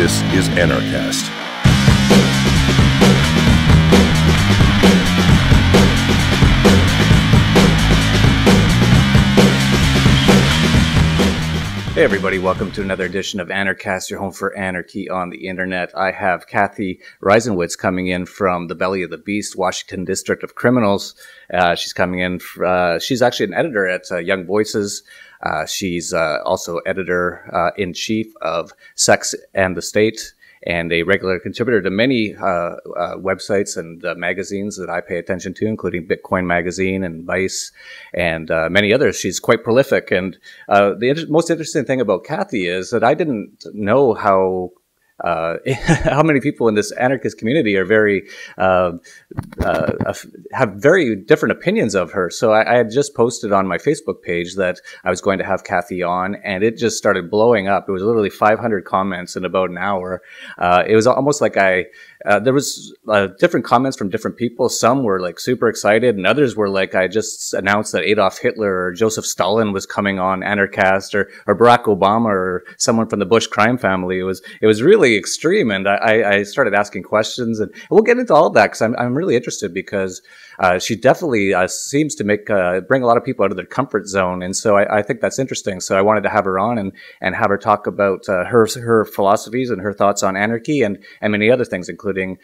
This is Anarchast. Hey everybody, welcome to another edition of Anarchast, your home for anarchy on the internet. I have Cathy Reisenwitz coming in from the belly of the beast, Washington District of Criminals. She's coming in, she's actually an editor at Young Voices. She's also editor-in-chief of Sex and the State, and a regular contributor to many websites and magazines that I pay attention to, including Bitcoin Magazine and Vice and many others. She's quite prolific. And the most interesting thing about Cathy is that I didn't know how many people in this anarchist community are have very different opinions of her. So I had just posted on my Facebook page that I was going to have Cathy on, and it just started blowing up. It was literally 500 comments in about an hour. It was almost like there was different comments from different people. Some were like super excited, and others were like, I just announced that Adolf Hitler or Joseph Stalin was coming on Anarchast, or Barack Obama or someone from the Bush crime family. It was really extreme, and I started asking questions, and we'll get into all of that because I'm really interested, because she definitely seems to bring a lot of people out of their comfort zone, and so I think that's interesting. So I wanted to have her on and have her talk about her philosophies and her thoughts on anarchy and many other things, including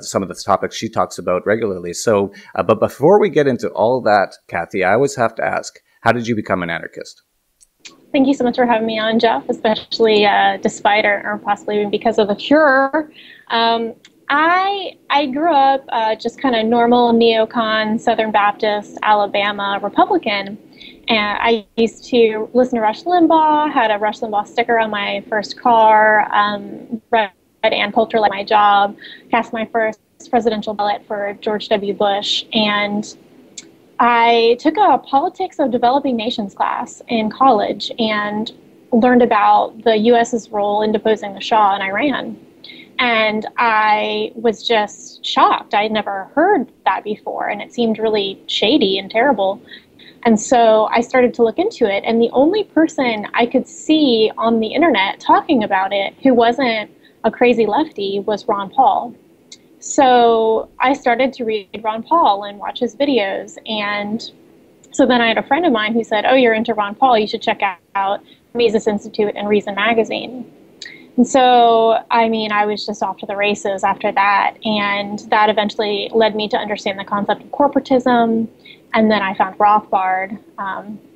some of the topics she talks about regularly. So, but before we get into all that, Cathy, I always have to ask, how did you become an anarchist? Thank you so much for having me on, Jeff, especially despite or possibly even because of the cure. I grew up just kind of normal neocon, Southern Baptist, Alabama Republican. And I used to listen to Rush Limbaugh, had a Rush Limbaugh sticker on my first car, read Ann Coulter like my job, cast my first presidential ballot for George W. Bush, and I took a politics of developing nations class in college and learned about the U.S.'s role in deposing the Shah in Iran. And I was just shocked. I had never heard that before, and it seemed really shady and terrible. And so I started to look into it, and the only person I could see on the internet talking about it who wasn't a crazy lefty was Ron Paul. So I started to read Ron Paul and watch his videos. And so then I had a friend of mine who said, oh, you're into Ron Paul, you should check out Mises Institute and Reason Magazine. And so, I mean, I was just off to the races after that. And that eventually led me to understand the concept of corporatism. And then I found Rothbard,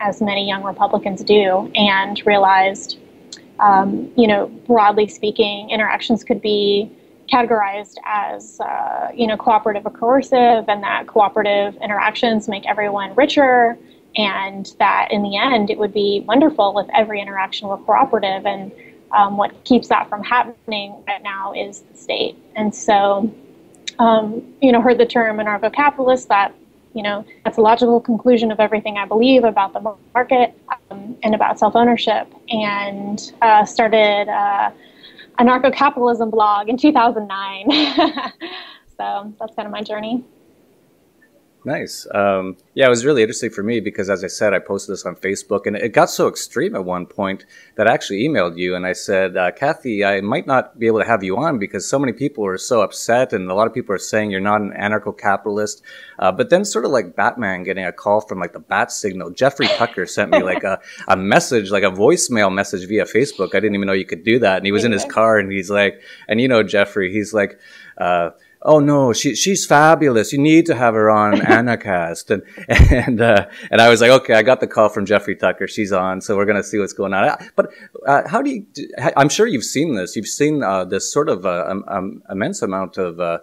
as many young Republicans do, and realized, broadly speaking, interactions could be categorized as, cooperative or coercive, and that cooperative interactions make everyone richer, and that in the end, it would be wonderful if every interaction were cooperative. And what keeps that from happening right now is the state. And so, heard the term anarcho-capitalist, that, that's a logical conclusion of everything I believe about the market and about self-ownership, and started anarcho-capitalism blog in 2009. So that's kind of my journey. Nice. Yeah, it was really interesting for me because, as I said, I posted this on Facebook, and it got so extreme at one point that I actually emailed you and I said, Cathy, I might not be able to have you on because so many people are so upset, and a lot of people are saying you're not an anarcho-capitalist. But then, sort of like Batman getting a call from like the bat signal, Jeffrey Tucker sent me like a message, like a voicemail message via Facebook. I didn't even know you could do that. And he was in his car, and he's like, and Jeffrey, he's like, oh no, she's fabulous. You need to have her on Anarchast. And I was like, okay, I got the call from Jeffrey Tucker. She's on, so we're gonna see what's going on. But I'm sure you've seen this. You've seen this sort of immense amount of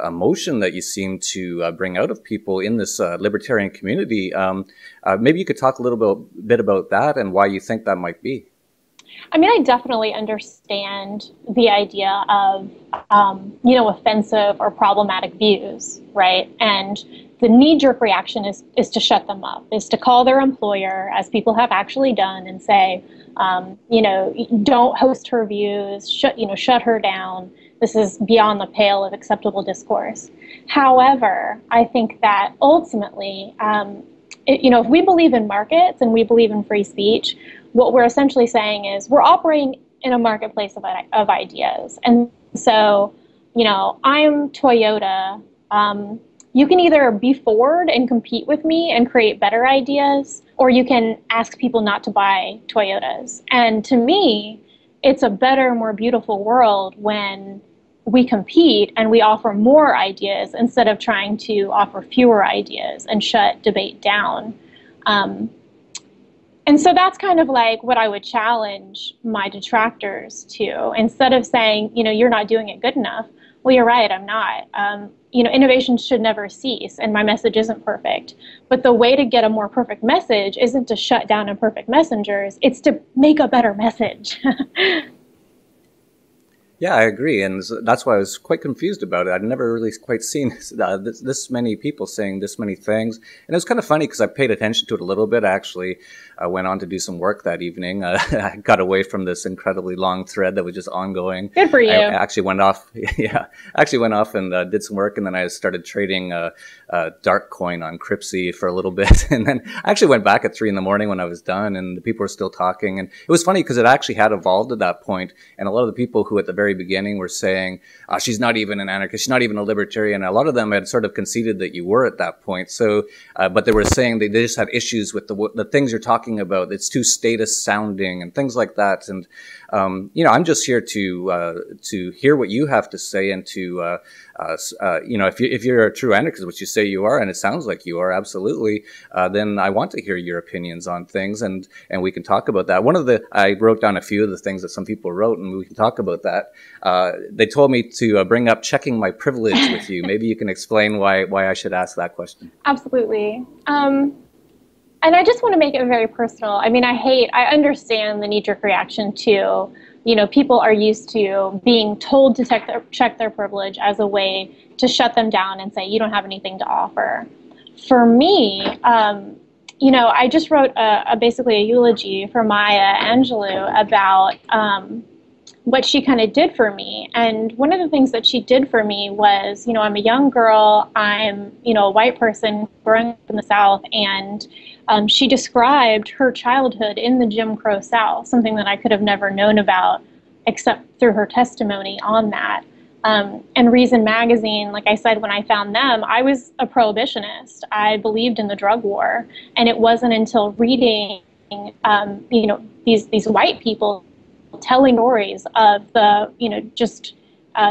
emotion that you seem to bring out of people in this libertarian community. Maybe you could talk a little bit about that and why you think that might be. I mean, I definitely understand the idea of, offensive or problematic views, right? And the knee-jerk reaction is to shut them up, is to call their employer, as people have actually done, and say, don't host her views, shut her down. This is beyond the pale of acceptable discourse. However, I think that ultimately, if we believe in markets and we believe in free speech, what we're essentially saying is we're operating in a marketplace of ideas. And so, you know, I'm Toyota. You can either be Ford and compete with me and create better ideas, or you can ask people not to buy Toyotas. And to me, it's a better, more beautiful world when we compete and we offer more ideas instead of trying to offer fewer ideas and shut debate down. And so that's kind of like what I would challenge my detractors to. Instead of saying, you know, you're not doing it good enough, well, you're right, I'm not. You know, innovation should never cease, and my message isn't perfect. But the way to get a more perfect message isn't to shut down imperfect messengers, it's to make a better message. Yeah, I agree, and that's why I was quite confused about it. I'd never really quite seen this many people saying this many things, and it was kind of funny because I paid attention to it a little bit. I actually went on to do some work that evening. I got away from this incredibly long thread that was just ongoing. Good for you. I actually went off. Yeah, actually went off and did some work, and then I started trading dark coin on Cryptsy for a little bit, and then I actually went back at 3 in the morning when I was done, and the people were still talking, and it was funny because it actually had evolved at that point, and a lot of the people who at the very beginning were saying, she's not even an anarchist, she's not even a libertarian. A lot of them had sort of conceded that you were at that point. So, but they were saying they just had issues with the things you're talking about. It's too status sounding and things like that. And, you know, I'm just here to hear what you have to say and to, you know, if you're a true anarchist, which you say you are, and it sounds like you are, absolutely, then I want to hear your opinions on things, and we can talk about that. I wrote down a few of the things that some people wrote, and we can talk about that. They told me to bring up checking my privilege with you. Maybe you can explain why I should ask that question. Absolutely. And I just want to make it very personal. I mean, I understand the knee-jerk reaction to, you know, people are used to being told to check their privilege as a way to shut them down and say, you don't have anything to offer. For me, you know, I just wrote basically a eulogy for Maya Angelou about what she kind of did for me. And one of the things that she did for me was, you know, I'm a young girl, I'm, you know, a white person growing up in the South, and she described her childhood in the Jim Crow South, something that I could have never known about except through her testimony on that. And Reason Magazine, like I said, when I found them, I was a prohibitionist. I believed in the drug war. And it wasn't until reading, you know, these white people telling stories of the, you know, just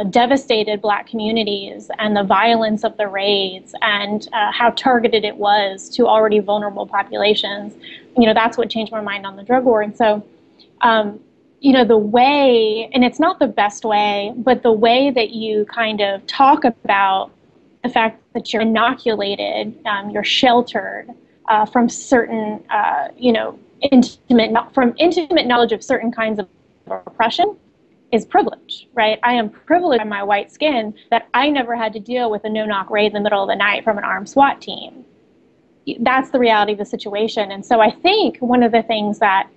devastated Black communities and the violence of the raids and how targeted it was to already vulnerable populations, you know, that's what changed my mind on the drug war. And so, you know, the way, and it's not the best way, but the way that you kind of talk about the fact that you're inoculated, you're sheltered from certain, you know, intimate knowledge of certain kinds of oppression is privilege, right? I am privileged by my white skin that I never had to deal with a no-knock raid in the middle of the night from an armed SWAT team. That's the reality of the situation. And so I think one of the things that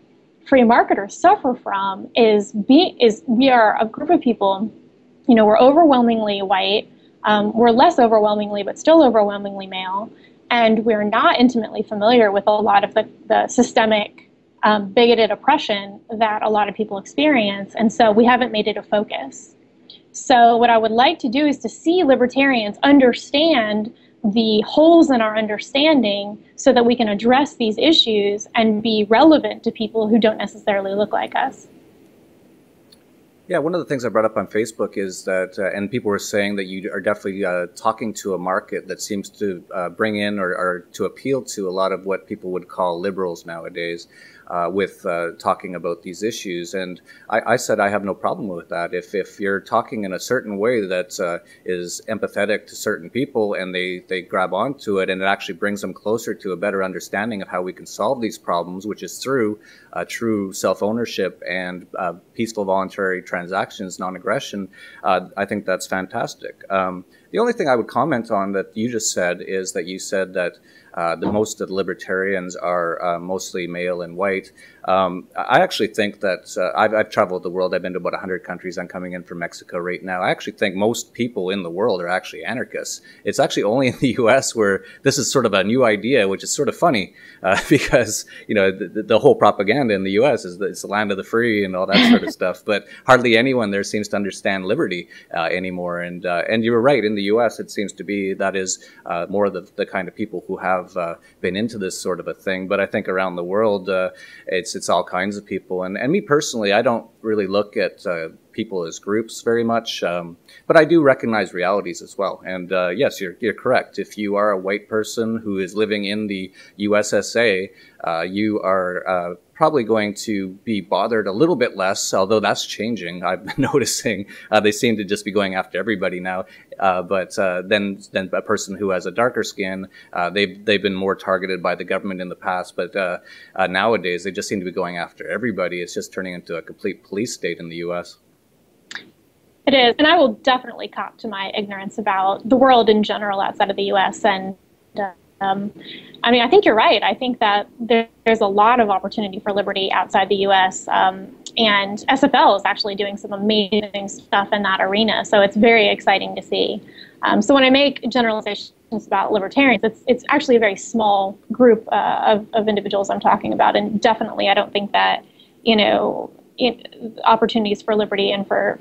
free marketers suffer from is we are a group of people, you know, we're overwhelmingly white, we're less overwhelmingly, but still overwhelmingly male, and we're not intimately familiar with a lot of the systemic bigoted oppression that a lot of people experience, and so we haven't made it a focus. So what I would like to do is to see libertarians understand the holes in our understanding so that we can address these issues and be relevant to people who don't necessarily look like us. Yeah, one of the things I brought up on Facebook is that, and people were saying that you are definitely talking to a market that seems to bring in or to appeal to a lot of what people would call liberals nowadays. With talking about these issues. And I said I have no problem with that. If you're talking in a certain way that is empathetic to certain people and they grab onto it and it actually brings them closer to a better understanding of how we can solve these problems, which is through true self-ownership and peaceful voluntary transactions, non-aggression, I think that's fantastic. The only thing I would comment on that you just said is that you said that most of the libertarians are mostly male and white. I actually think that I've traveled the world. I've been to about 100 countries. I'm coming in from Mexico right now. I actually think most people in the world are actually anarchists. It's actually only in the U.S. where this is sort of a new idea, which is sort of funny because, you know, the whole propaganda in the U.S. is that it's the land of the free and all that sort of stuff. But hardly anyone there seems to understand liberty anymore. And you were right. In the U.S., it seems to be that is more of the kind of people who have been into this sort of a thing. But I think around the world, it's all kinds of people. And me personally, I don't really look at people as groups very much, but I do recognize realities as well. And yes, you're correct. If you are a white person who is living in the USSA, you are probably going to be bothered a little bit less, although that's changing. I've been noticing they seem to just be going after everybody now. But then a person who has a darker skin, they've been more targeted by the government in the past. But nowadays, they just seem to be going after everybody. It's just turning into a complete police state in the U.S. It is, and I will definitely cop to my ignorance about the world in general outside of the U.S. And I mean, I think you're right. I think that there's a lot of opportunity for liberty outside the U.S. And SFL is actually doing some amazing stuff in that arena. So it's very exciting to see. So when I make generalizations about libertarians, it's actually a very small group of individuals I'm talking about. And definitely, I don't think that, you know, opportunities for liberty and for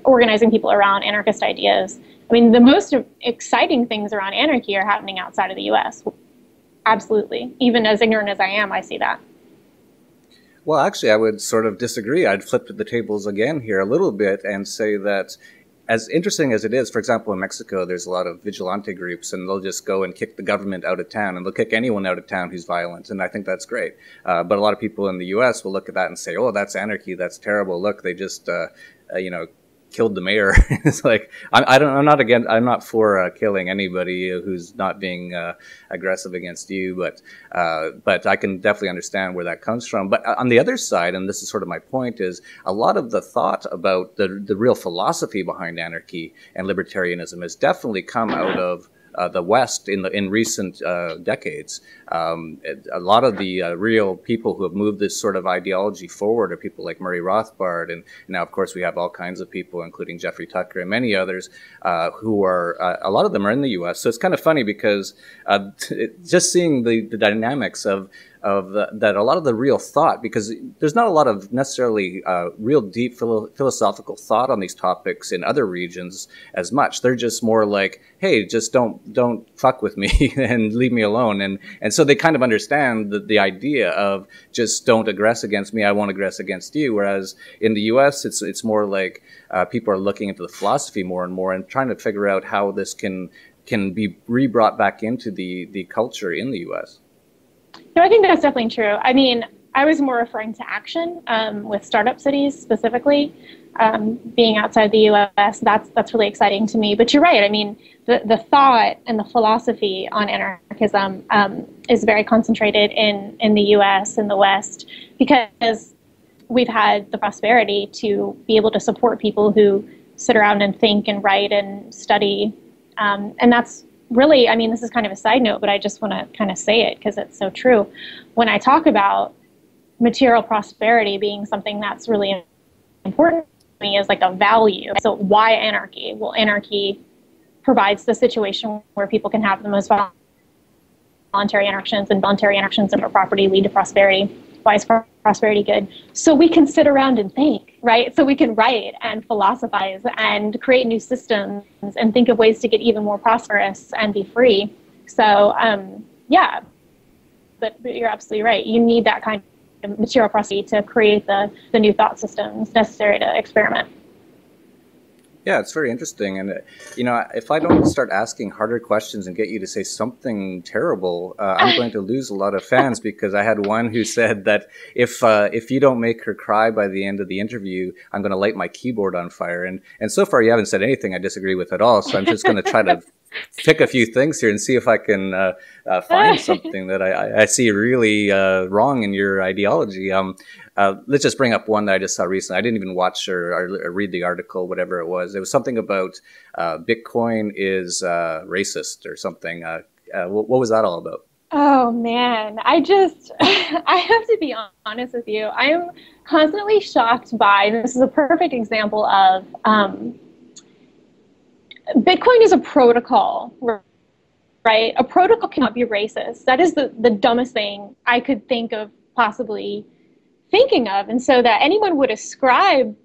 organizing people around anarchist ideas. I mean, the most exciting things around anarchy are happening outside of the U.S. Absolutely. Even as ignorant as I am, I see that. Well, actually, I would sort of disagree. I'd flip the tables again here a little bit and say that as interesting as it is, for example, in Mexico, there's a lot of vigilante groups, and they'll just go and kick the government out of town, and they'll kick anyone out of town who's violent, and I think that's great. But a lot of people in the U.S. will look at that and say, oh, that's anarchy, that's terrible. Look, they just, you know, killed the mayor. It's like, I'm not for killing anybody who's not being aggressive against you, but I can definitely understand where that comes from. But on the other side, and this is sort of my point, is a lot of the thought about the real philosophy behind anarchy and libertarianism has definitely come out of the West in recent decades. A lot of the real people who have moved this sort of ideology forward are people like Murray Rothbard, and now, of course, we have all kinds of people, including Jeffrey Tucker and many others, who are, a lot of them are in the U.S. So it's kind of funny because just seeing the dynamics of that a lot of the real thought, because there's not a lot of necessarily real deep philosophical thought on these topics in other regions as much. They're just more like, hey, just don't fuck with me and leave me alone. And so they kind of understand the idea of just don't aggress against me, I won't aggress against you. Whereas in the US, it's more like people are looking into the philosophy more and more and trying to figure out how this can be re-brought back into the culture in the US. No, I think that's definitely true. I mean, I was more referring to action with startup cities specifically, being outside the U.S. That's really exciting to me. But you're right. I mean, the thought and the philosophy on anarchism is very concentrated in the U.S. and the West because we've had the prosperity to be able to support people who sit around and think and write and study, and that's really, I mean, this is kind of a side note, but I just want to kind of say it because it's so true. When I talk about material prosperity being something that's really important to me as like a value. So why anarchy? Well, anarchy provides the situation where people can have the most voluntary interactions, and voluntary interactions over property lead to prosperity. Why is prosperity good? So we can sit around and think, right? So we can write and philosophize and create new systems and think of ways to get even more prosperous and be free. So, yeah, but you're absolutely right. You need that kind of material prosperity to create the new thought systems necessary to experiment. Yeah, it's very interesting. And, you know, if I don't start asking harder questions and get you to say something terrible, I'm going to lose a lot of fans because I had one who said that if you don't make her cry by the end of the interview, I'm going to light my keyboard on fire. And so far you haven't said anything I disagree with at all. So I'm just going to try to pick a few things here and see if I can find something that I see really wrong in your ideology. Let's just bring up one that I just saw recently. I didn't even watch or read the article, whatever it was. It was something about Bitcoin is racist or something. What was that all about? Oh man, I have to be honest with you. I am constantly shocked by, and this is a perfect example of, Bitcoin is a protocol, right? A protocol cannot be racist. That is the dumbest thing I could think of possibly thinking of. And so that anyone would ascribe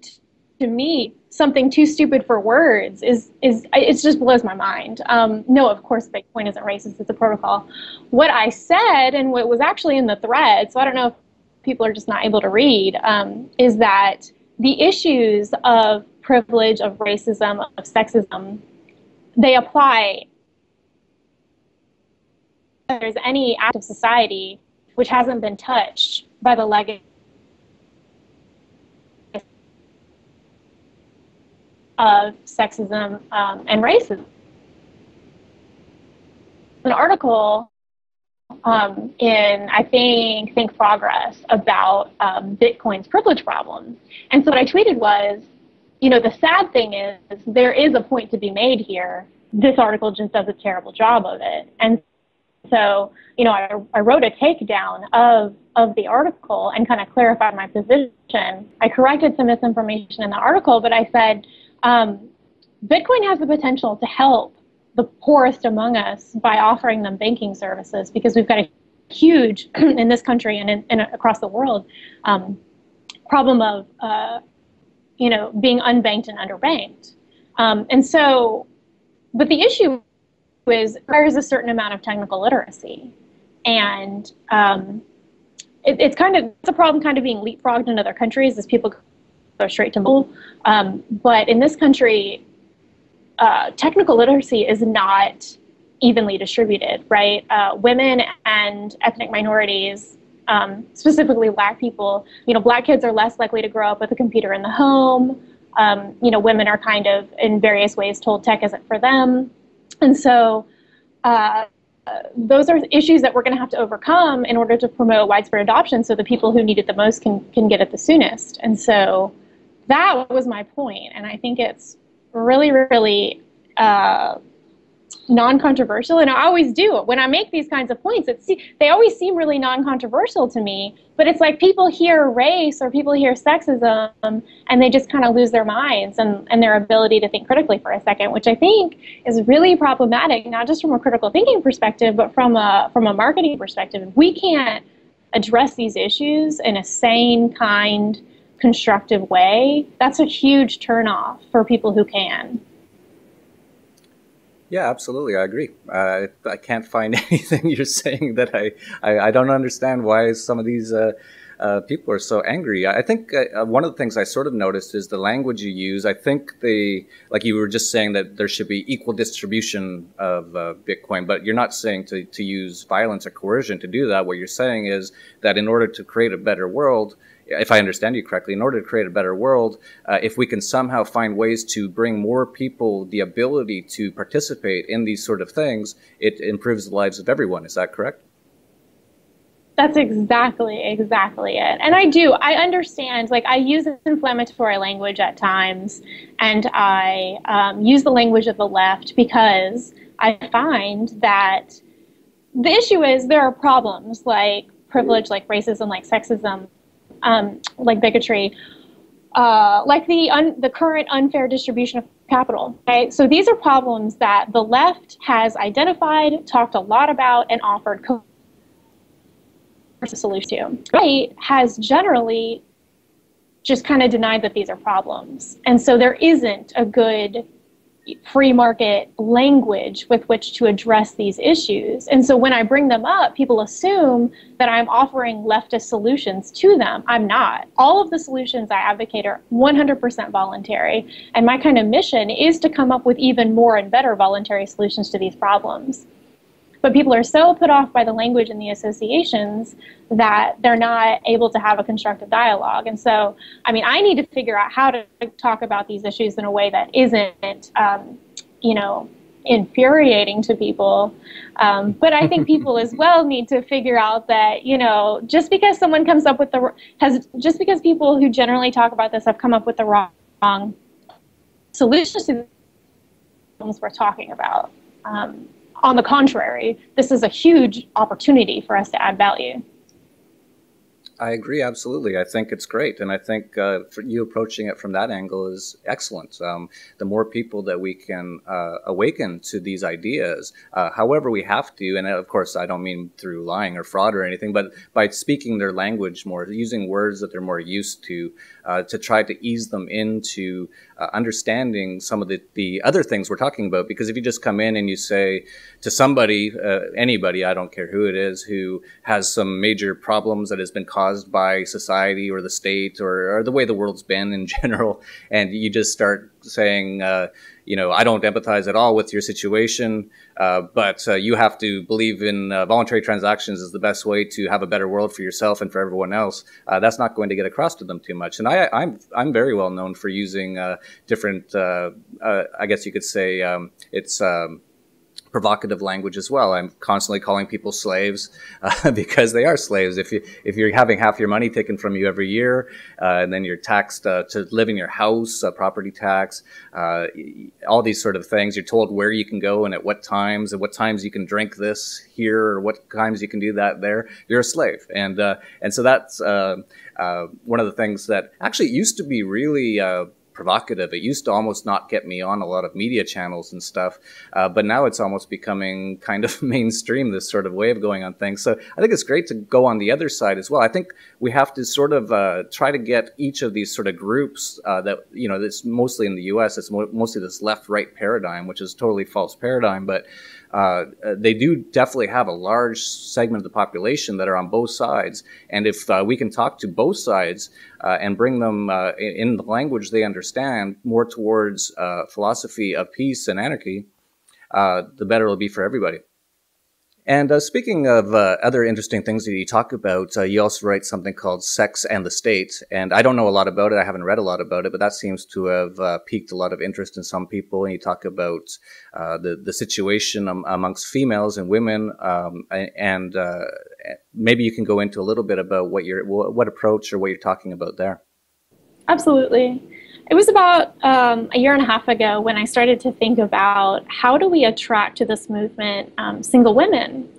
to me something too stupid for words it just blows my mind. No, of course, Bitcoin isn't racist. It's a protocol. What I said, and what was actually in the thread, so I don't know if people are just not able to read, is that the issues of privilege, of racism, of sexism, they apply. If there's any act of society which hasn't been touched by the legacy of sexism and racism. An article in, I think Progress about Bitcoin's privilege problem. And so what I tweeted was, the sad thing is there is a point to be made here. This article just does a terrible job of it. And so, I wrote a takedown of the article and kind of clarified my position. I corrected some misinformation in the article, but I said, Bitcoin has the potential to help the poorest among us by offering them banking services, because we've got a huge, in this country and across the world, problem of, being unbanked and underbanked. And so, but the issue is there is a certain amount of technical literacy. And it's a problem kind of being leapfrogged in other countries as people go straight to mobile. But in this country, technical literacy is not evenly distributed, right? Women and ethnic minorities, specifically Black people, Black kids are less likely to grow up with a computer in the home. Women are kind of in various ways told tech isn't for them. And so those are issues that we're going to have to overcome in order to promote widespread adoption so the people who need it the most can get it the soonest. And so that was my point. And I think it's really, really non-controversial. And I always do. When I make these kinds of points, they always seem really non-controversial to me. But it's like people hear race or people hear sexism and they just kind of lose their minds and their ability to think critically for a second, which I think is really problematic, not just from a critical thinking perspective, but from a marketing perspective. If we can't address these issues in a sane, kind, constructive way, that's a huge turnoff for people who can. Yeah, absolutely. I agree. I can't find anything you're saying that I don't understand why some of these people are so angry. I think one of the things I sort of noticed is the language you use. I think like you were just saying that there should be equal distribution of Bitcoin, but you're not saying to use violence or coercion to do that. What you're saying is that in order to create a better world, if I understand you correctly, in order to create a better world, if we can somehow find ways to bring more people the ability to participate in these sort of things, it improves the lives of everyone. Is that correct? That's exactly it. And I understand, like I use inflammatory language at times, and I use the language of the left because I find that the issue is there are problems like privilege, like racism, like sexism, like bigotry, like the current unfair distribution of capital. Okay? So these are problems that the left has identified, talked a lot about, and offered a solution to. Right has generally just kind of denied that these are problems. And so there isn't a good free market language with which to address these issues. And so when I bring them up, people assume that I'm offering leftist solutions to them. I'm not. All of the solutions I advocate are 100% voluntary. And my kind of mission is to come up with even more and better voluntary solutions to these problems. But people are so put off by the language and the associations that they're not able to have a constructive dialogue. And so, I mean, I need to figure out how to talk about these issues in a way that isn't, infuriating to people. But I think people as well need to figure out that, you know, just because someone comes up with just because people who generally talk about this have come up with the wrong solutions to the problems we're talking about. On the contrary, this is a huge opportunity for us to add value. I agree, absolutely. I think it's great. And I think for you approaching it from that angle is excellent. The more people that we can awaken to these ideas, however we have to, and of course, I don't mean through lying or fraud or anything, but by speaking their language more, using words that they're more used to try to ease them into understanding some of the other things we're talking about. Because if you just come in and you say to somebody, anybody, I don't care who it is, who has some major problems that has been caused by society or the state or the way the world's been in general, and you just start saying, you know, I don't empathize at all with your situation, but you have to believe in voluntary transactions is the best way to have a better world for yourself and for everyone else. That's not going to get across to them too much. And I'm very well known for using different, I guess you could say, it's provocative language as well. I'm constantly calling people slaves because they are slaves. If you're having half your money taken from you every year, and then you're taxed to live in your house, property tax, all these sort of things. You're told where you can go and at what times you can drink this here or what times you can do that there. You're a slave, and so that's one of the things that actually used to be really provocative. It used to almost not get me on a lot of media channels and stuff, but now it's almost becoming kind of mainstream, this sort of way of going on things. So I think it's great to go on the other side as well. I think we have to sort of try to get each of these sort of groups that, you know, that's mostly in the US, it's mostly this left-right paradigm, which is a totally false paradigm, but they do definitely have a large segment of the population that are on both sides. And if we can talk to both sides and bring them in the language they understand more towards philosophy of peace and anarchy, the better it'll be for everybody. And speaking of other interesting things that you talk about, you also write something called Sex and the State. And I don't know a lot about it. I haven't read a lot about it, but that seems to have piqued a lot of interest in some people. And you talk about the situation amongst females and women. And maybe you can go into a little bit about what approach or what you're talking about there. Absolutely. It was about a year and a half ago when I started to think about how do we attract to this movement single women.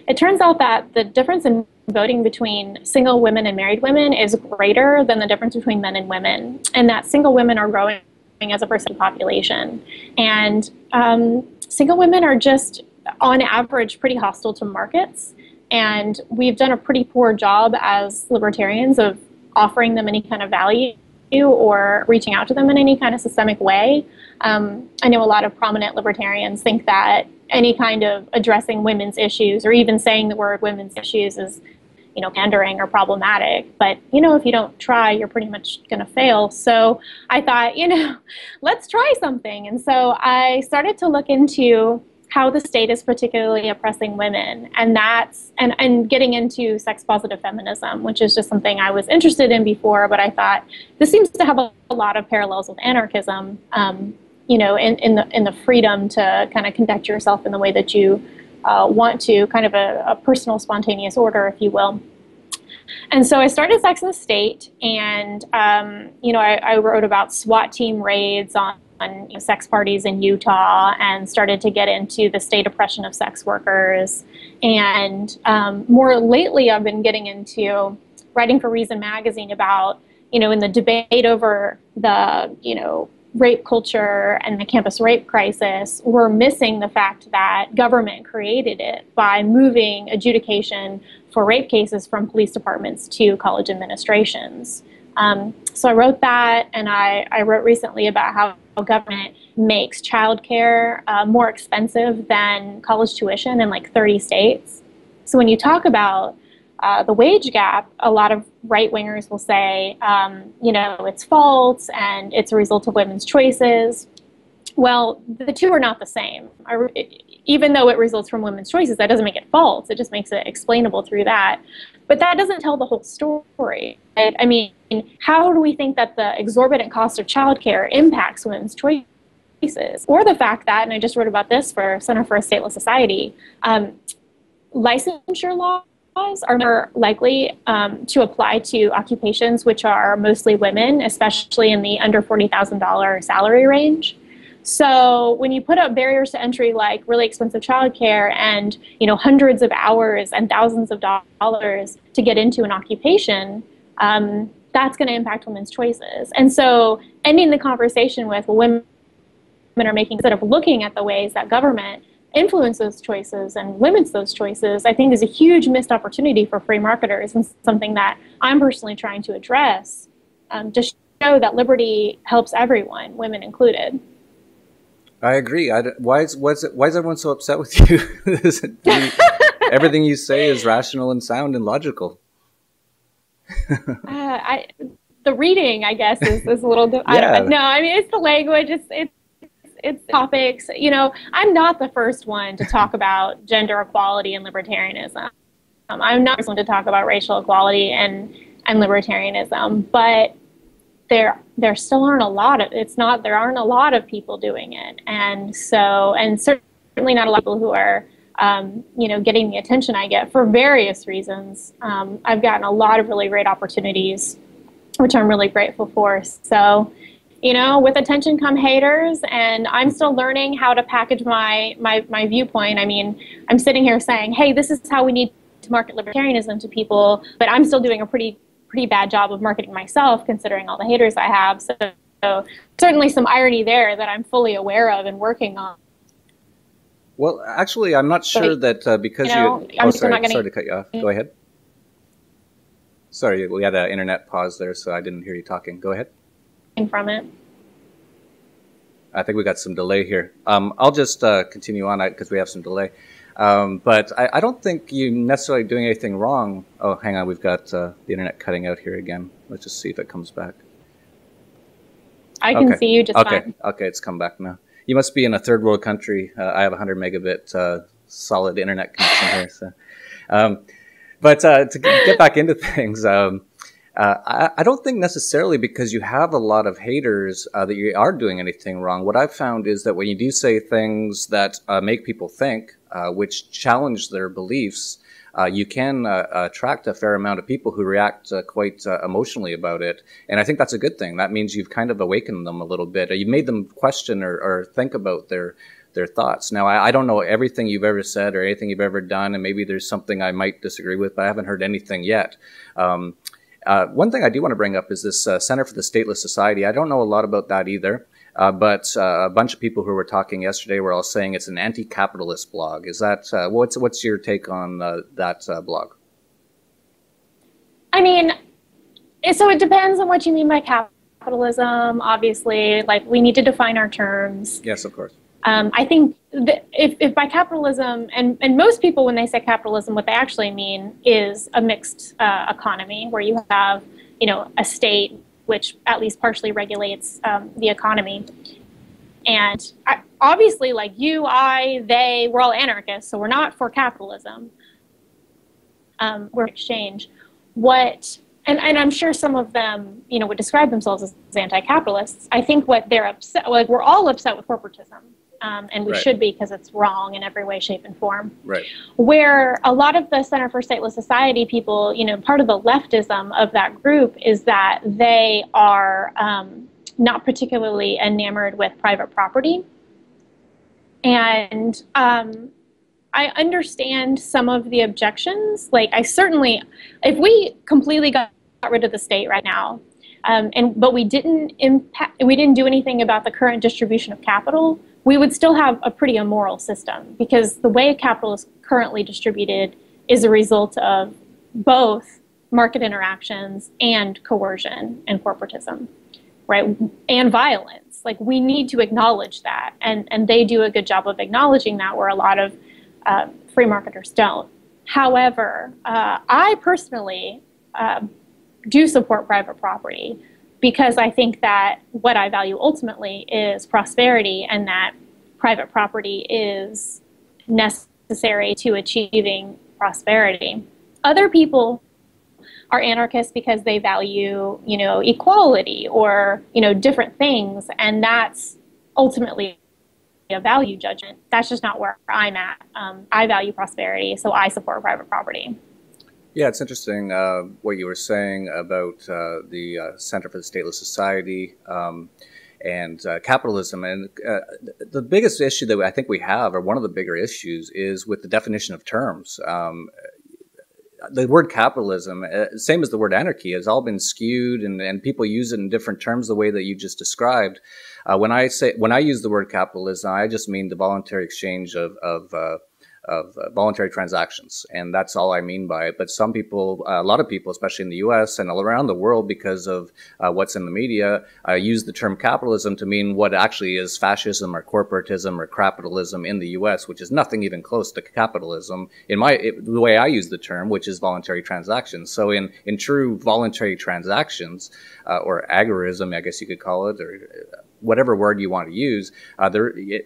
It turns out that the difference in voting between single women and married women is greater than the difference between men and women, and that single women are growing as a percent of the population. And single women are just, on average, pretty hostile to markets, and we've done a pretty poor job as libertarians of offering them any kind of value or reaching out to them in any kind of systemic way. I know a lot of prominent libertarians think that any kind of addressing women's issues or even saying the word women's issues is, you know, pandering or problematic. But, you know, if you don't try, you're pretty much going to fail. So I thought, you know, let's try something. And so I started to look into how the state is particularly oppressing women, and that's and getting into sex positive feminism, which is just something I was interested in before, but I thought this seems to have a lot of parallels with anarchism, you know, in the freedom to kind of conduct yourself in the way that you want to, kind of a personal spontaneous order, if you will. And so I started Sex and the State, and you know, I wrote about SWAT team raids on you know, sex parties in Utah, and started to get into the state oppression of sex workers. And more lately, I've been getting into writing for Reason magazine about, you know, in the debate over the, you know, rape culture and the campus rape crisis, we're missing the fact that government created it by moving adjudication for rape cases from police departments to college administrations. So I wrote that, and I wrote recently about how government makes childcare more expensive than college tuition in like 30 states. So when you talk about the wage gap, a lot of right-wingers will say, you know, it's false and it's a result of women's choices. Well, the two are not the same. Even though it results from women's choices, that doesn't make it false. It just makes it explainable through that. But that doesn't tell the whole story. Right? I mean, how do we think that the exorbitant cost of childcare impacts women's choices? or the fact that, and I just wrote about this for Center for a Stateless Society, licensure laws are more likely to apply to occupations which are mostly women, especially in the under $40,000 salary range. So when you put up barriers to entry like really expensive childcare and hundreds of hours and thousands of dollars to get into an occupation, that's going to impact women's choices. And so ending the conversation with, well, women are making, instead of looking at the ways that government influence those choices and limits those choices, I think is a huge missed opportunity for free marketers, and something that I'm personally trying to address to show that liberty helps everyone, women included. I agree. Why is everyone so upset with you? Everything you say is rational and sound and logical. The reading, I guess, is a little. I don't know. I mean, it's the language. It's topics. I'm not the first one to talk about gender equality and libertarianism. I'm not the first one to talk about racial equality and libertarianism. But there still aren't a lot of. There aren't a lot of people doing it, and certainly not a lot of people who are. Getting the attention I get for various reasons. I've gotten a lot of really great opportunities, which I'm really grateful for. So, with attention come haters, and I'm still learning how to package my viewpoint. I mean, I'm sitting here saying, hey, this is how we need to market libertarianism to people, but I'm still doing a pretty bad job of marketing myself, considering all the haters I have. So certainly some irony there that I'm fully aware of and working on. Well, actually, I'm not sure that because sorry to cut you off. Go ahead. Sorry, we had an internet pause there, so I didn't hear you talking. Go ahead. From it. I think we got some delay here. I'll just continue on because we have some delay. But I don't think you're necessarily doing anything wrong. Oh, hang on. We've got the internet cutting out here again. Let's just see if it comes back. I can see you just fine. Okay, it's come back now. You must be in a third world country. I have a 100 megabit solid internet connection here. So, but to get back into things, I don't think necessarily because you have a lot of haters that you are doing anything wrong. What I've found is that when you do say things that make people think, which challenge their beliefs, you can attract a fair amount of people who react quite emotionally about it. And I think that's a good thing. That means you've kind of awakened them a little bit. You've made them question or think about their thoughts. Now, I don't know everything you've ever said or anything you've ever done, and maybe there's something I might disagree with, but I haven't heard anything yet. One thing I do want to bring up is this Center for the Stateless Society. I don't know a lot about that either. But a bunch of people who were talking yesterday were all saying it's an anti-capitalist blog. Is that what's your take on that blog? I mean, so it depends on what you mean by capitalism. Obviously, like we need to define our terms. Yes, of course. I think that if by capitalism, and most people when they say capitalism, what they actually mean is a mixed economy where you have a state which at least partially regulates the economy. And obviously, like you, they, we're all anarchists, so we're not for capitalism. We're exchange. And I'm sure some of them, would describe themselves as anti-capitalists. I think what they're upset, like we're all upset with corporatism. And we should be because it's wrong in every way, shape, and form. Right. Where a lot of the Center for Stateless Society people, part of the leftism of that group is that they are not particularly enamored with private property. And I understand some of the objections. Like if we completely got rid of the state right now, but we didn't do anything about the current distribution of capital, we would still have a pretty immoral system because the way capital is currently distributed is a result of both market interactions and coercion and corporatism, right? And violence. Like we need to acknowledge that. And they do a good job of acknowledging that where a lot of free marketers don't. However, I personally do support private property because I think that what I value ultimately is prosperity and that private property is necessary to achieving prosperity. Other people are anarchists because they value, equality or, different things. And that's ultimately a value judgment. That's just not where I'm at. I value prosperity, so I support private property. Yeah, it's interesting what you were saying about the Center for the Stateless Society and capitalism. And the biggest issue that I think we have, or one of the bigger issues, is with the definition of terms. The word capitalism, same as the word anarchy, has all been skewed, and people use it in different terms the way that you just described. When I use the word capitalism, I just mean the voluntary exchange of voluntary transactions, and that's all I mean by it. But some people, a lot of people, especially in the U.S. and all around the world, because of what's in the media, use the term capitalism to mean what actually is fascism or corporatism or capitalism in the U.S., which is nothing even close to capitalism the way I use the term, which is voluntary transactions. So in true voluntary transactions, or agorism, I guess you could call it, or whatever word you want to use, the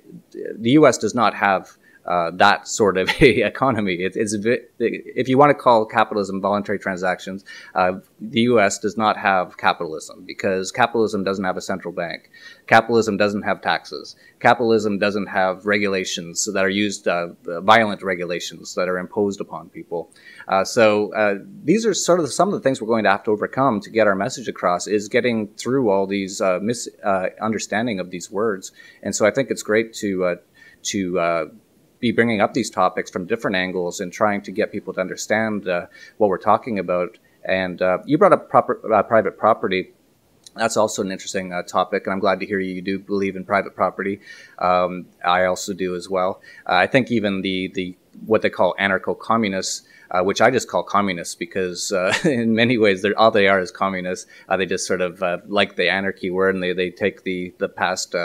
U.S. does not have that sort of economy. If you want to call capitalism voluntary transactions, the U.S. does not have capitalism, because capitalism doesn't have a central bank. Capitalism doesn't have taxes. Capitalism doesn't have regulations that are used, violent regulations that are imposed upon people. So these are sort of some of the things we're going to have to overcome to get our message across, is getting through all these misunderstanding of these words. And so I think it's great to be bringing up these topics from different angles and trying to get people to understand what we're talking about. And you brought up private property. That's also an interesting topic, and I'm glad to hear you do believe in private property. I also do as well. I think even the what they call anarcho-communists, which I just call communists, because in many ways all they are is communists. They just sort of like the anarchy word, and they take the past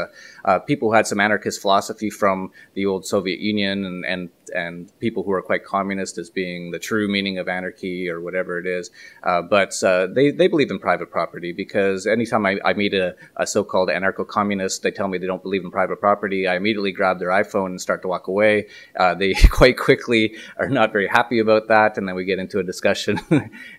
people who had some anarchist philosophy from the old Soviet Union and people who are quite communist as being the true meaning of anarchy or whatever it is. But they believe in private property, because anytime I meet a so-called anarcho-communist, they tell me they don't believe in private property, I immediately grab their iPhone and start to walk away. They quite quickly are not very happy about that, and then we get into a discussion.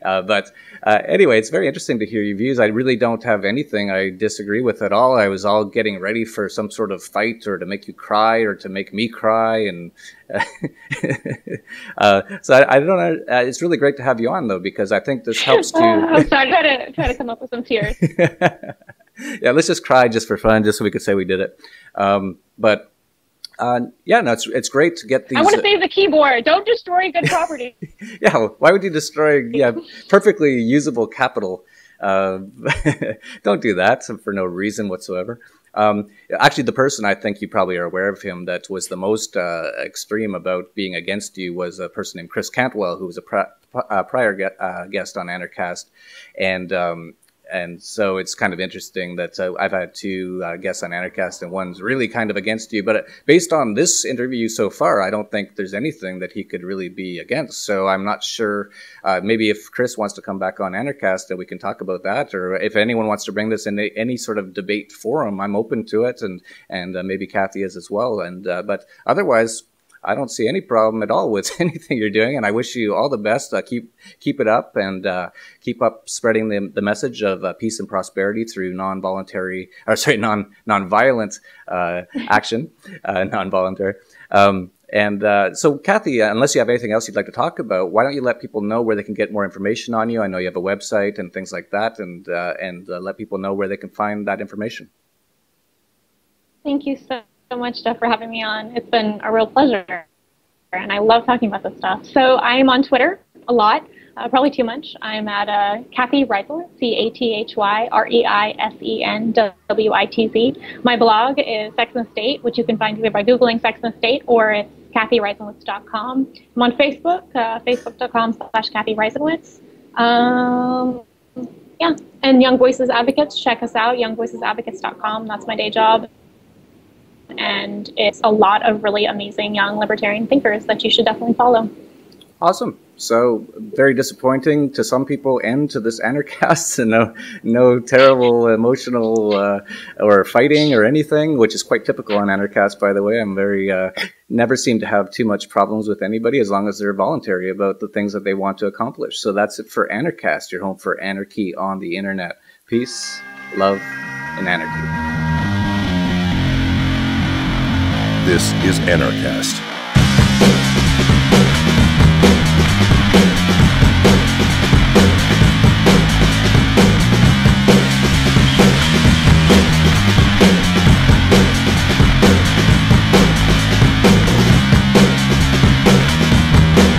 But anyway, it's very interesting to hear your views. I really don't have anything I disagree with at all. I was all getting ready for some sort of fight, or to make you cry, or to make me cry, and so I don't know. It's really great to have you on, though, because I think this helps to. So I try to come up with some tears. Yeah, let's just cry just for fun, just so we could say we did it. But yeah, no, it's great to get these. I want to save the keyboard. Don't destroy good property. Yeah, well, why would you destroy perfectly usable capital? Don't do that for no reason whatsoever. Actually, the person, I think you probably are aware of him, that was the most extreme about being against you was a person named Chris Cantwell, who was a prior guest on Anarchast. And so it's kind of interesting that I've had two guests on Anarchast, and one's really kind of against you. But based on this interview so far, I don't think there's anything that he could really be against. So I'm not sure. Maybe if Chris wants to come back on Anarchast, we can talk about that. Or if anyone wants to bring this in any sort of debate forum, I'm open to it. And maybe Cathy is as well. But otherwise, I don't see any problem at all with anything you're doing, and I wish you all the best. Keep it up, and keep up spreading the message of peace and prosperity through nonviolent action, non-voluntary. So, Cathy, unless you have anything else you'd like to talk about, why don't you let people know where they can get more information on you? I know you have a website and things like that, and let people know where they can find that information. Thank you so much, Jeff, for having me on. It's been a real pleasure, and I love talking about this stuff. So I am on Twitter a lot, probably too much. I'm at Cathy Reisenwitz, CathyReisenwitz. My blog is Sex and the State, which you can find either by Googling Sex and the State, or it's CathyReisenwitz.com. I'm on Facebook, Facebook.com/Cathy Reisenwitz. Yeah, and Young Voices Advocates, check us out, youngvoicesadvocates.com. That's my day job. And it's a lot of really amazing young libertarian thinkers that you should definitely follow. Awesome. So very disappointing to some people and to this Anarchast, and no terrible emotional or fighting or anything, which is quite typical on Anarchast, by the way. I'm very never seem to have too much problems with anybody as long as they're voluntary about the things that they want to accomplish. So that's it for Anarchast, your home for anarchy on the internet. Peace, love, and anarchy. This is Anarchast.